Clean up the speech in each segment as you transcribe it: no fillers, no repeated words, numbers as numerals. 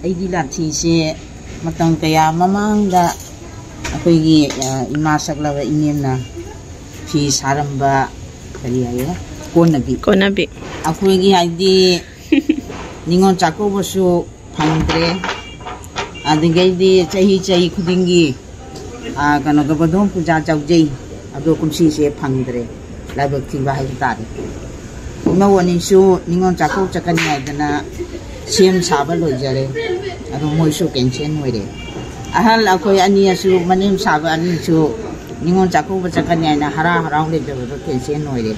ꯑꯩꯗꯤ ꯂꯥꯊꯤꯁꯦ ꯃꯇꯝ ꯀꯌꯥ ꯃꯃꯥꯡꯗ ꯑꯩꯈꯣꯏꯒꯤ ꯏꯃꯥ ꯁꯛꯂꯕ ꯏꯅꯦꯝꯅ ꯐꯤ ꯁꯥꯔꯝꯕ ꯀꯔꯤ ꯍꯥꯏꯌꯦ ꯀꯣꯟꯅꯕꯤ ꯑꯩꯈꯣꯏꯒꯤ ꯍꯥꯏꯗꯤ ꯅꯤꯉꯣꯜ ꯆꯥꯛꯀꯧꯕꯁꯨ ꯐꯪꯗ꯭ꯔꯦ ꯑꯗꯒꯤꯗꯤ ꯆꯍꯤ ꯈꯨꯗꯤꯡꯒꯤ ꯀꯩꯅꯣ ꯒꯕꯔꯗꯣꯟ ꯄꯨꯖꯥ ꯆꯥꯎꯖꯩ ꯑꯗꯣ ꯀꯨꯝꯁꯤꯁꯦ ꯐꯪꯗ꯭ꯔꯦ ꯂꯥꯏꯕꯛ ꯊꯤꯕ ꯍꯥꯏꯕ ꯇꯥꯔꯦ ꯏꯃꯧ ꯑꯅꯤꯁꯨ ꯅꯤꯉꯣꯜ ꯆꯥꯛꯀꯧ ꯆꯠꯀꯅꯤ ꯍꯥꯏꯗꯅ ꯁꯦꯝ ꯁꯥꯕ ꯂꯣꯏꯖꯔꯦ ꯑꯗꯣ ꯃꯣꯏꯁꯨ ꯀꯦꯟꯁꯦꯜ ꯑꯣꯏꯔꯦ ꯑꯍꯜ ꯑꯩꯈꯣꯏ ꯑꯅꯤꯁꯨ ꯃꯅꯦꯝ ꯁꯥꯕ ꯑꯅꯤꯁꯨ ꯅꯤꯉꯣꯜ ꯆꯥꯛꯀꯧꯕ ꯆꯠꯀꯅꯤ ꯍꯥꯏꯅ ꯍꯔꯥꯎ ꯂꯩꯖꯕꯗꯣ ꯀꯦꯟꯁꯦꯜ ꯑꯣꯏꯔꯦ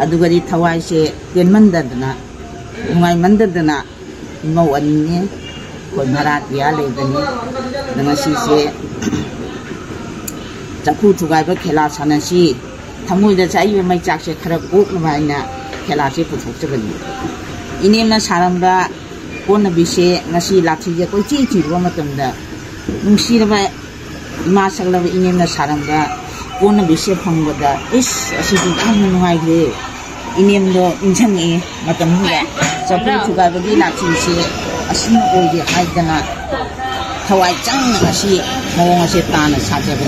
ꯑꯗꯨꯒꯗꯤ ꯊꯋꯥꯏꯁꯦ ꯄꯦꯟꯃꯟꯗꯗꯅ ꯅꯨꯡꯉꯥꯏꯃꯟꯗꯗꯅ ꯏꯃꯧ ꯑꯅꯤꯅꯦ ꯑꯩꯈꯣꯏ ꯚꯔꯥꯇꯤꯌꯥ ꯂꯩꯕꯅꯤ ꯑꯗ ꯉꯁꯤꯁꯦ ꯆꯐꯨ ꯊꯨꯒꯥꯏꯕ ꯈꯦꯂꯥ ꯁꯥꯟꯅꯁꯤ ꯊꯃꯣꯏꯗ ꯆꯥꯛꯏꯕ ꯃꯩꯆꯥꯛꯁꯦ ꯈꯔ ꯀꯣꯛꯅꯕ ꯍꯥꯏꯅ ꯈꯦꯂꯥꯁꯦ ꯄꯨꯊꯣꯛꯆꯕꯅꯤ ꯏꯅꯦꯝꯅ ꯁꯥꯔꯝꯕ ꯀꯣꯟꯅꯕꯤꯁꯦ ꯉꯁꯤ ꯂꯥꯊꯤꯁꯦ ꯀꯣꯏꯊꯤ ꯊꯤꯔꯨꯕ ꯃꯇꯝꯗ ꯅꯨꯡꯁꯤꯔꯕ 이마 ꯁꯛꯂꯕ 이념나 사람과 오늘 미시에 방보다 이스 아시도 참 누나이게 이념도 인생이 맞답니다. 저분 주가버기 낚시시 아시는 오지 하이드나 하와이 짱 아시 모ongasi 따나 사자분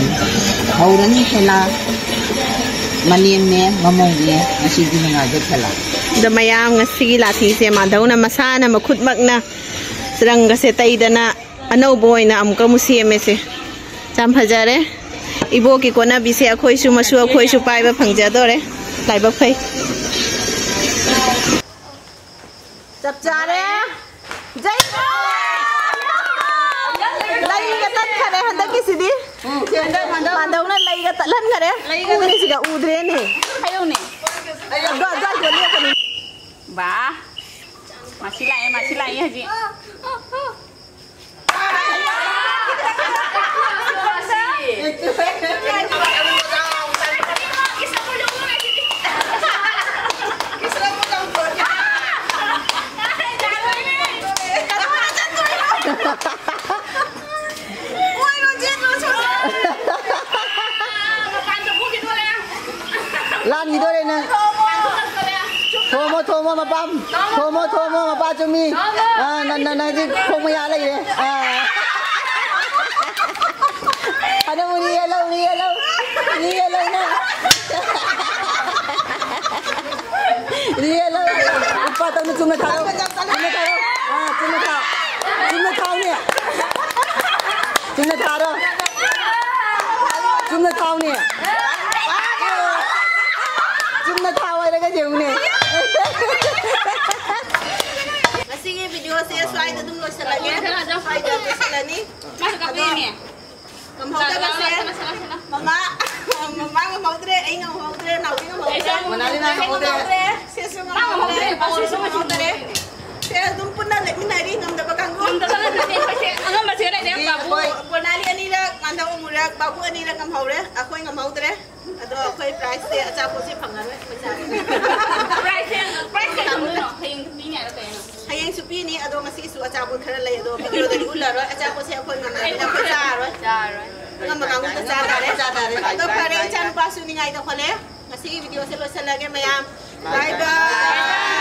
하우라니 헬라 마니엠네 마몽게 아시 기능하게 헬라 damayam ngasi lati se madawna masana makhutmakna sranga se taidana anaubo oina amka musieme se cham phajare ibo ki kona bise akhoi su masu akhoi su paiba phangjadore laibak phai chap chare jai lai ga tat khare handa ki sidi mandawna lai ga tatlan khare uni siga udre ne ayo ne do jole kani ba masih lain haji lan gitu deh nih Thomo mapam Thomo mapa cumi nanti Thomo ya lagi deh ada mau ni yellow na ni yellow apa tahu ni cuma tahu ni ada kan jauh ni masih video saya slide tu mula selagi selagi masuk ke ni kamu mama mau dre ai ngau mau dre nau ngau mau dre manali na mau dre sesu ngau dre saya tumpun na lek minari ngam da bakanggu ngam da angam ba sira de babu bonali ani la nganda umura babu ani la ngam haure akoi ngam mau dre ado akoi price de acha ko se phangare price kamu no hayang ni nya ra kayano hayang supi ni ado ngasi su acha ko khara lai ado video de ulla ro acha ko se akoi ngam na ko cha ro ngam bakanggu ta cha dare ado pare chan pa su ni ngai da khole ngasi video se lo sa lage mayam bye bye